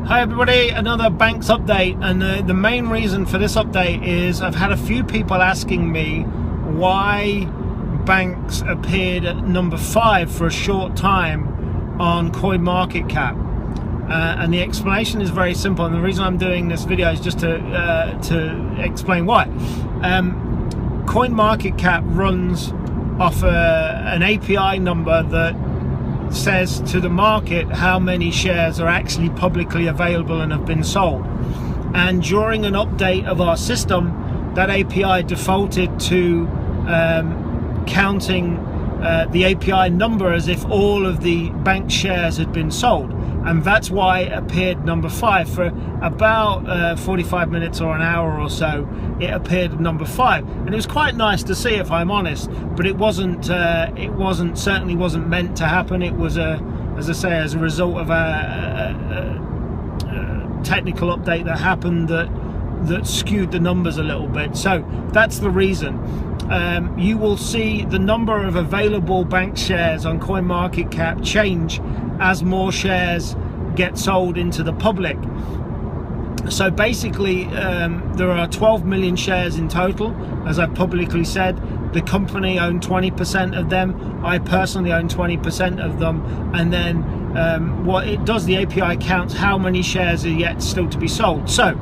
Hi everybody, another Banx update, and the main reason for this update is I've had a few people asking me why Banx appeared at number 5 for a short time on CoinMarketCap, and the explanation is very simple, and the reason I'm doing this video is just to explain why. CoinMarketCap runs off an API number that says to the market how many shares are actually publicly available and have been sold, and during an update of our system, that API defaulted to counting the API number as if all of the Banx shares had been sold, and that's why it appeared number 5 for about 45 minutes or an hour or so. It appeared number 5, and it was quite nice to see, if I'm honest, but it certainly wasn't meant to happen. It was as I say, as a result of a technical update that happened that skewed the numbers a little bit. So that's the reason. You will see the number of available Banx shares on CoinMarketCap change as more shares get sold into the public. So basically, there are 12 million shares in total, as I've publicly said. The company owned 20% of them. I personally own 20% of them. And then what it does, the API counts how many shares are yet still to be sold. So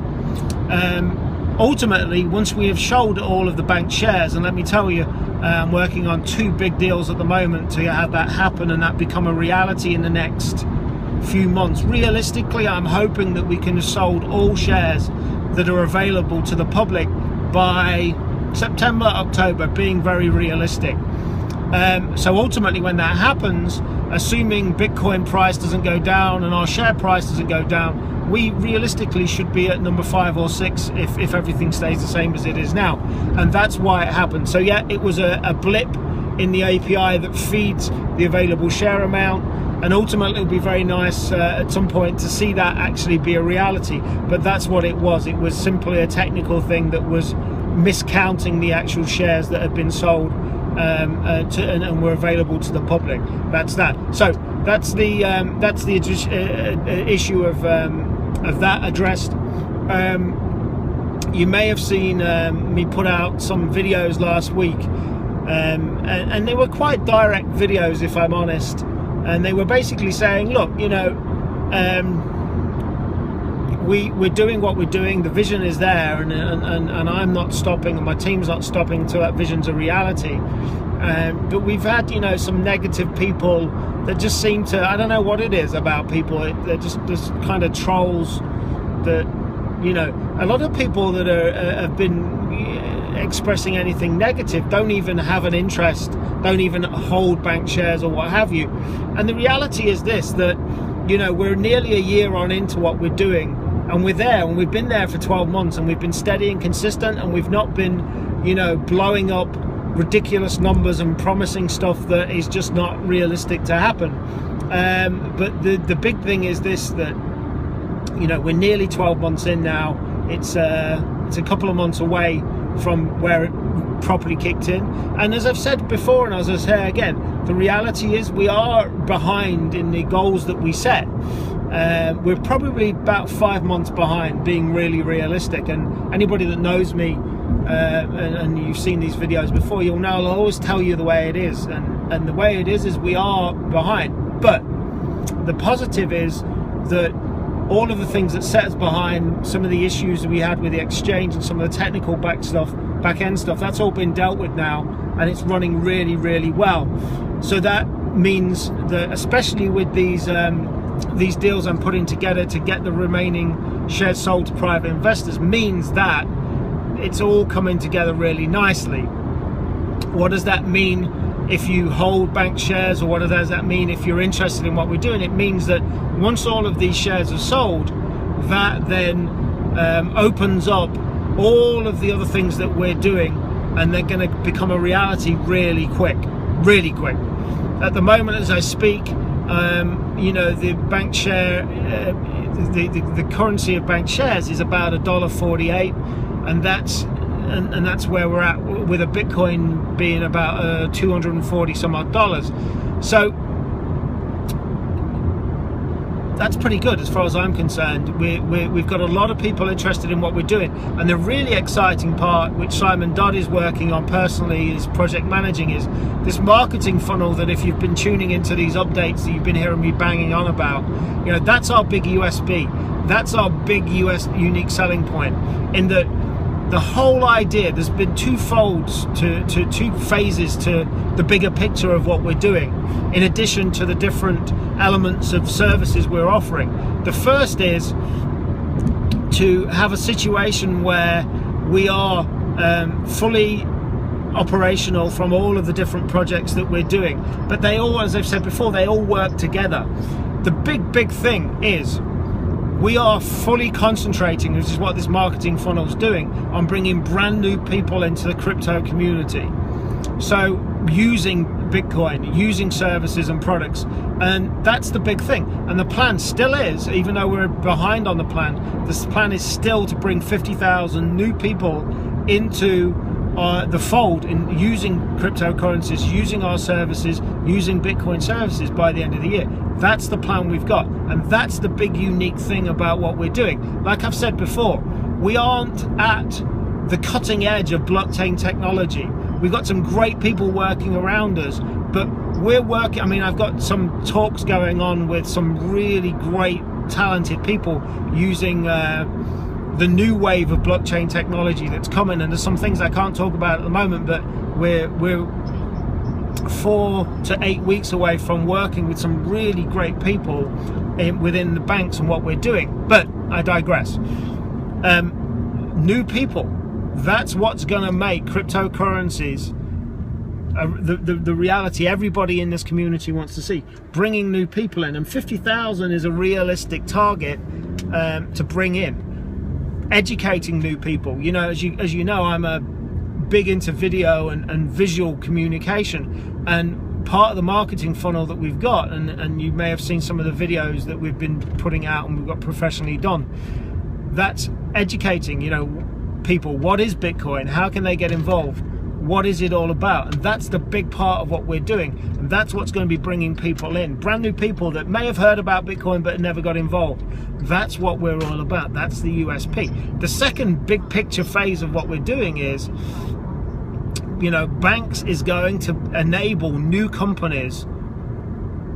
ultimately, once we have sold all of the Banx shares, and let me tell you, I'm working on 2 big deals at the moment to have that happen and that become a reality in the next few months. Realistically, I'm hoping that we can have sold all shares that are available to the public by September, October, being very realistic. So ultimately, when that happens, assuming Bitcoin price doesn't go down and our share price doesn't go down, we realistically should be at number 5 or 6 if everything stays the same as it is now. And that's why it happened. So yeah, it was a blip in the API that feeds the available share amount, and ultimately it would be very nice at some point to see that actually be a reality. But that's what it was. It was simply a technical thing that was miscounting the actual shares that had been sold and were available to the public. That's that. So that's the issue of that addressed. You may have seen me put out some videos last week, and they were quite direct videos, if I'm honest, and they were basically saying, look, you know, we're doing what we're doing, the vision is there, and I'm not stopping, and my team's not stopping until that vision's a reality. But we've had, you know, some negative people that just seem to, I don't know what it is about people, they're just kind of trolls that, you know, a lot of people that have been expressing anything negative don't even have an interest, don't even hold Banx shares or what have you. And the reality is this, that, you know, we're nearly a year on into what we're doing, and we're there, and we've been there for 12 months, and we've been steady and consistent, and we've not been, you know, blowing up ridiculous numbers and promising stuff that is just not realistic to happen. But the big thing is this, that, you know, we're nearly 12 months in now. It's a couple of months away from where it properly kicked in, and as I've said before, and as I say again, the reality is we are behind in the goals that we set. We're probably about 5 months behind, being really realistic, and anybody that knows me and you've seen these videos before, you'll know I'll always tell you the way it is, and the way it is we are behind. But the positive is that all of the things that set us behind, some of the issues that we had with the exchange and some of the technical back end stuff, that's all been dealt with now, and it's running really, really well. So that means that, especially with these deals I'm putting together to get the remaining shares sold to private investors, means that it's all coming together really nicely. What does that mean if you hold Banx shares, or what does that mean if you're interested in what we're doing? It means that once all of these shares are sold, that then opens up all of the other things that we're doing, and they're going to become a reality really quick, really quick. At the moment, as I speak, you know, the Banx share, the currency of Banx shares is about $1.48, and that's where we're at, with a Bitcoin being about 240 some odd dollars. So that's pretty good as far as I'm concerned. We've got a lot of people interested in what we're doing, and the really exciting part, which Simon Dodd is working on personally, is project managing, is this marketing funnel that, if you've been tuning into these updates that you've been hearing me banging on about, you know, that's our big USP. That's our big unique selling point, in that the whole idea, there's been two phases to the bigger picture of what we're doing, in addition to the different elements of services we're offering. The first is to have a situation where we are fully operational from all of the different projects that we're doing, but they all, as I've said before, they all work together. The big thing is we are fully concentrating, which is what this marketing funnel is doing, on bringing brand new people into the crypto community. So using Bitcoin, using services and products, and that's the big thing. And the plan still is, even though we're behind on the plan, this plan is still to bring 50,000 new people into the fold in using cryptocurrencies, using our services, using Bitcoin services by the end of the year. That's the plan we've got, and that's the big unique thing about what we're doing. Like I've said before, we aren't at the cutting edge of blockchain technology. We've got some great people working around us, but we're working, I mean, I've got some talks going on with some really great talented people using the new wave of blockchain technology that's coming, and there's some things I can't talk about at the moment, but we're 4 to 8 weeks away from working with some really great people within the Banx and what we're doing. But I digress. New people, that's what's going to make cryptocurrencies the reality everybody in this community wants to see. Bringing new people in, and 50,000 is a realistic target to bring in. Educating new people, you know, as you know, I'm a big into video and visual communication, and part of the marketing funnel that we've got, and you may have seen some of the videos that we've been putting out and we've got professionally done, that's educating, you know, people. What is Bitcoin? How can they get involved? What is it all about? And that's the big part of what we're doing, and that's what's going to be bringing people in, brand new people that may have heard about Bitcoin but never got involved. That's what we're all about. That's the USP. The second big picture phase of what we're doing is, you know, Banx is going to enable new companies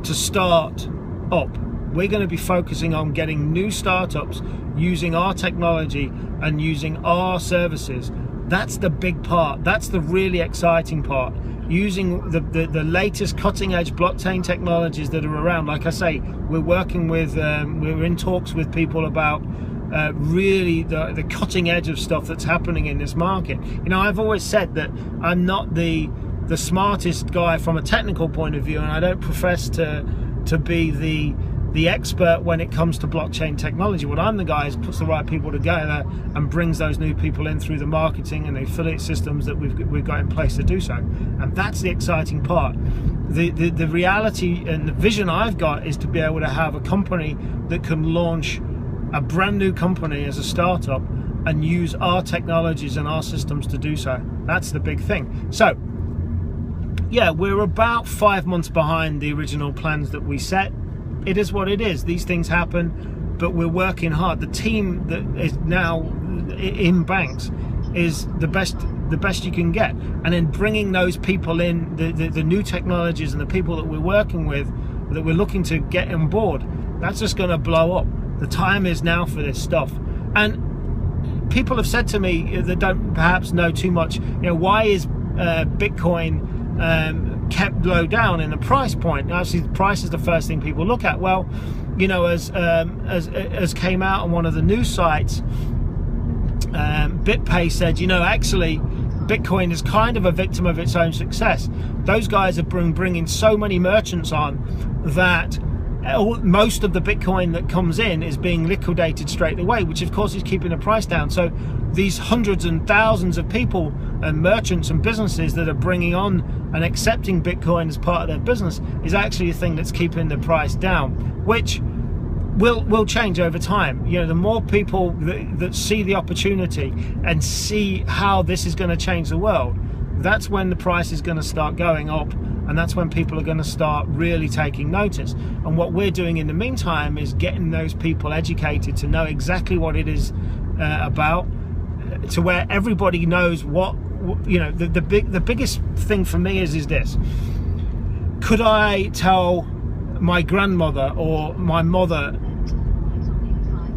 to start up. We're going to be focusing on getting new startups using our technology and using our services. That's the big part. That's the really exciting part. Using the latest cutting edge blockchain technologies that are around. Like I say, we're working with, we're in talks with people about really the cutting edge of stuff that's happening in this market. You know, I've always said that I'm not the smartest guy from a technical point of view, and I don't profess to be the expert when it comes to blockchain technology. What I'm the guy is puts the right people together and brings those new people in through the marketing and the affiliate systems that we've got in place to do so. And that's the exciting part. The reality and the vision I've got is to be able to have a company that can launch a brand new company as a startup and use our technologies and our systems to do so. That's the big thing. So yeah, we're about 5 months behind the original plans that we set. It is what it is. These things happen, but we're working hard. The team that is now in Banx is the best you can get, and in bringing those people in, the new technologies and the people that we're working with, that we're looking to get on board, that's just going to blow up. The time is now for this stuff. And people have said to me that don't perhaps know too much, you know, why is Bitcoin kept low down in the price point? Obviously, the price is the first thing people look at. Well, you know, as came out on one of the news sites, BitPay said, you know, actually Bitcoin is kind of a victim of its own success. Those guys are bringing so many merchants on that most of the Bitcoin that comes in is being liquidated straight away, which of course is keeping the price down. So these hundreds and thousands of people and merchants and businesses that are bringing on and accepting Bitcoin as part of their business is actually a thing that's keeping the price down, which will change over time. You know, the more people that see the opportunity and see how this is going to change the world, that's when the price is going to start going up and that's when people are going to start really taking notice. And what we're doing in the meantime is getting those people educated to know exactly what it is about, to where everybody knows what, you know, the biggest thing for me is this: could I tell my grandmother or my mother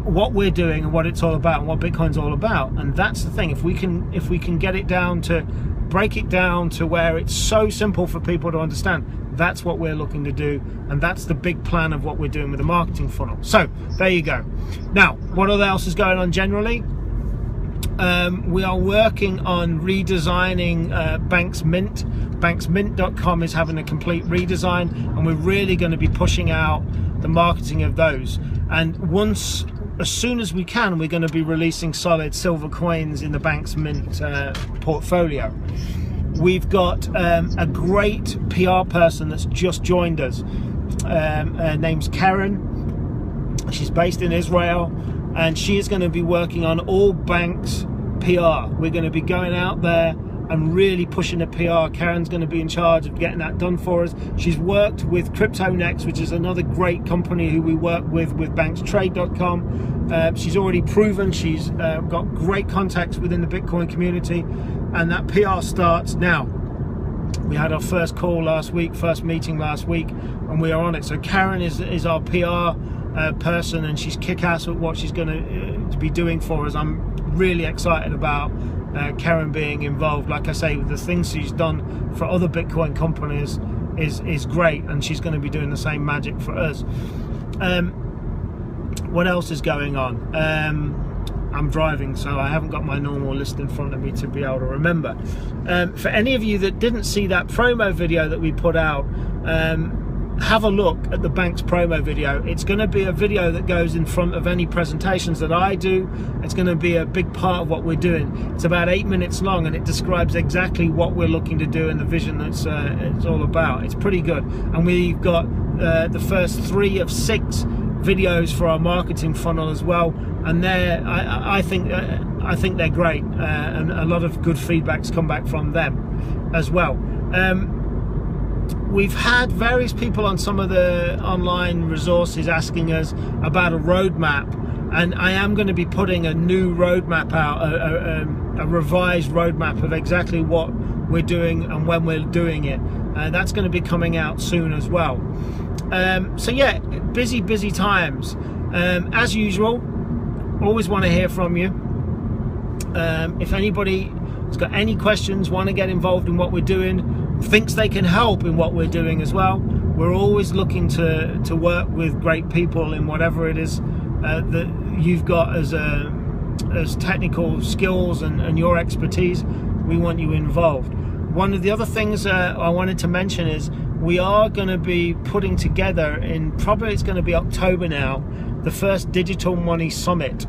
what we're doing and what it's all about and what Bitcoin's all about? And that's the thing. If we can get it down to, break it down to where it's so simple for people to understand, that's what we're looking to do, and that's the big plan of what we're doing with the marketing funnel. So there you go. Now, what else is going on generally? We are working on redesigning Banx Mint. BanxMint.com is having a complete redesign, and we're really going to be pushing out the marketing of those. And as soon as we can, we're going to be releasing solid silver coins in the Banx Mint portfolio. We've got a great PR person that's just joined us. Her name's Karen. She's based in Israel, and she is going to be working on all Banx PR. We're going to be going out there and really pushing the PR. Karen's going to be in charge of getting that done for us. She's worked with CryptoNext, which is another great company who we work with BanxTrade.com. She's already proven she's got great contacts within the Bitcoin community, and that PR starts now. We had our first call last week, first meeting last week, and we are on it. So Karen is our PR person, and she's kick-ass at what she's going to be doing for us. I'm really excited about Karen being involved. Like I say, the things she's done for other Bitcoin companies is great, and she's going to be doing the same magic for us. What else is going on? I'm driving, so I haven't got my normal list in front of me to be able to remember. For any of you that didn't see that promo video that we put out, have a look at the Banx promo video. It's going to be a video that goes in front of any presentations that I do. It's going to be a big part of what we're doing. It's about 8 minutes long, and it describes exactly what we're looking to do and the vision that's it's all about. It's pretty good, and we've got the first 3 of 6 videos for our marketing funnel as well, and I think they're great, and a lot of good feedback's come back from them as well. We've had various people on some of the online resources asking us about a roadmap, and I am going to be putting a new roadmap out, a revised roadmap of exactly what we're doing and when we're doing it. That's going to be coming out soon as well. So yeah, busy times. As usual, always want to hear from you. If anybody has got any questions, want to get involved in what we're doing, thinks they can help in what we're doing as well, we're always looking to work with great people in whatever it is that you've got as technical skills and your expertise. We want you involved. One of the other things I wanted to mention is we are going to be putting together, in probably it's going to be October now, the first Digital Money Summit.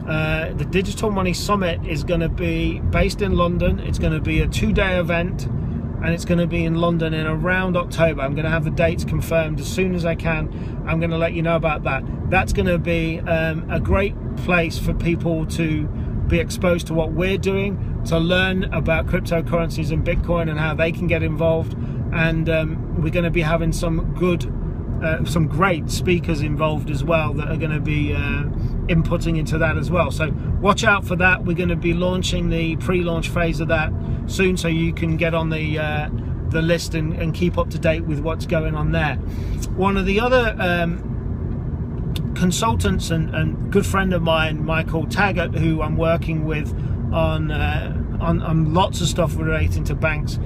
The Digital Money Summit is going to be based in London. It's going to be a 2-day event, and it's going to be in London in around October. I'm going to have the dates confirmed as soon as I can. I'm going to let you know about that. That's going to be a great place for people to be exposed to what we're doing, to learn about cryptocurrencies and Bitcoin and how they can get involved. And we're going to be having some great speakers involved as well that are going to be inputting into that as well. So watch out for that. We're going to be launching the pre-launch phase of that soon, so you can get on the list and keep up to date with what's going on there. One of the other consultants and good friend of mine, Michael Taggart, who I'm working with on lots of stuff relating to Banx,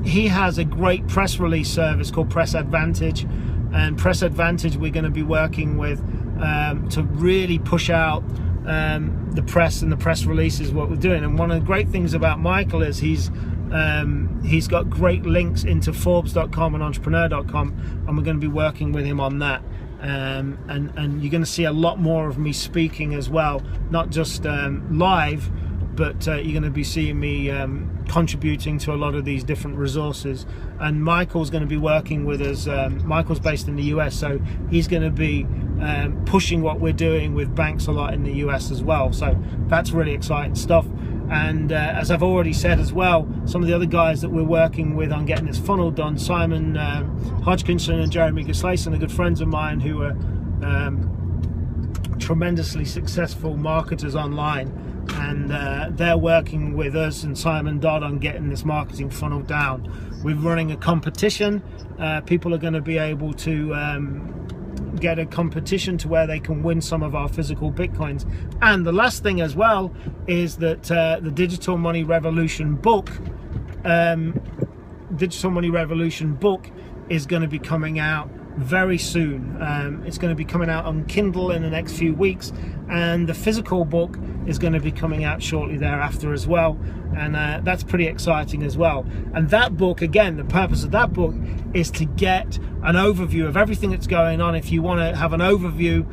he has a great press release service called Press Advantage, and Press Advantage we're going to be working with to really push out the press and the press releases, what we're doing. And one of the great things about Michael is he's got great links into Forbes.com and Entrepreneur.com, and we're going to be working with him on that. And you're going to see a lot more of me speaking as well, not just live, but you're going to be seeing me contributing to a lot of these different resources. And Michael's going to be working with us. Michael's based in the US, so he's going to be pushing what we're doing with Banx a lot in the US as well. So that's really exciting stuff. And as I've already said as well, some of the other guys that we're working with on getting this funnel done, Simon Hodgkinson and Jeremy Gislason, are good friends of mine who are tremendously successful marketers online, and they're working with us and Simon Dodd on getting this marketing funnel down. We're running a competition. People are going to be able to get a competition to where they can win some of our physical Bitcoins. And the last thing as well is that the Digital Money Revolution book is going to be coming out very soon. It's going to be coming out on Kindle in the next few weeks, and the physical book is going to be coming out shortly thereafter as well, and that's pretty exciting as well. And that book, again, the purpose of that book is to get an overview of everything that's going on. If you want to have an overview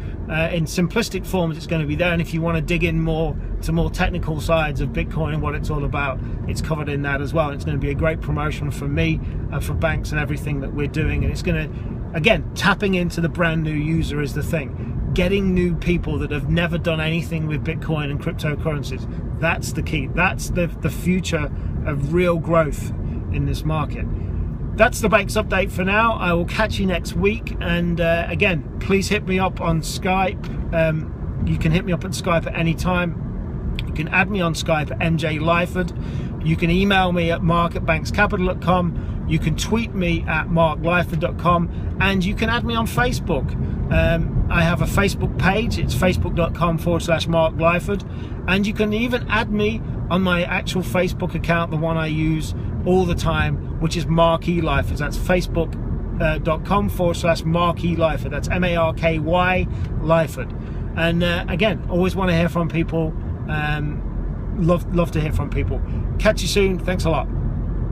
in simplistic forms, it's going to be there, and if you want to dig in more to more technical sides of Bitcoin and what it's all about, it's covered in that as well. It's going to be a great promotion for me and for Banx and everything that we're doing, and it's going to, again, tapping into the brand new user is the thing. Getting new people that have never done anything with Bitcoin and cryptocurrencies, that's the key. That's the future of real growth in this market. That's the Banx update for now. I will catch you next week, and again, please hit me up on Skype. You can hit me up at Skype at any time. You can add me on Skype at MJ Lyford. You can email me at mark@banxcapital.com. You can tweet me at marklyford.com, and you can add me on Facebook. I have a Facebook page. It's facebook.com/Mark Lyford, and you can even add me on my actual Facebook account, the one I use all the time, which is Mark E. Lyford. That's facebook.com/Mark E. Lyford. That's MARKY Lyford. And again, always want to hear from people. Love to hear from people. Catch you soon. Thanks a lot.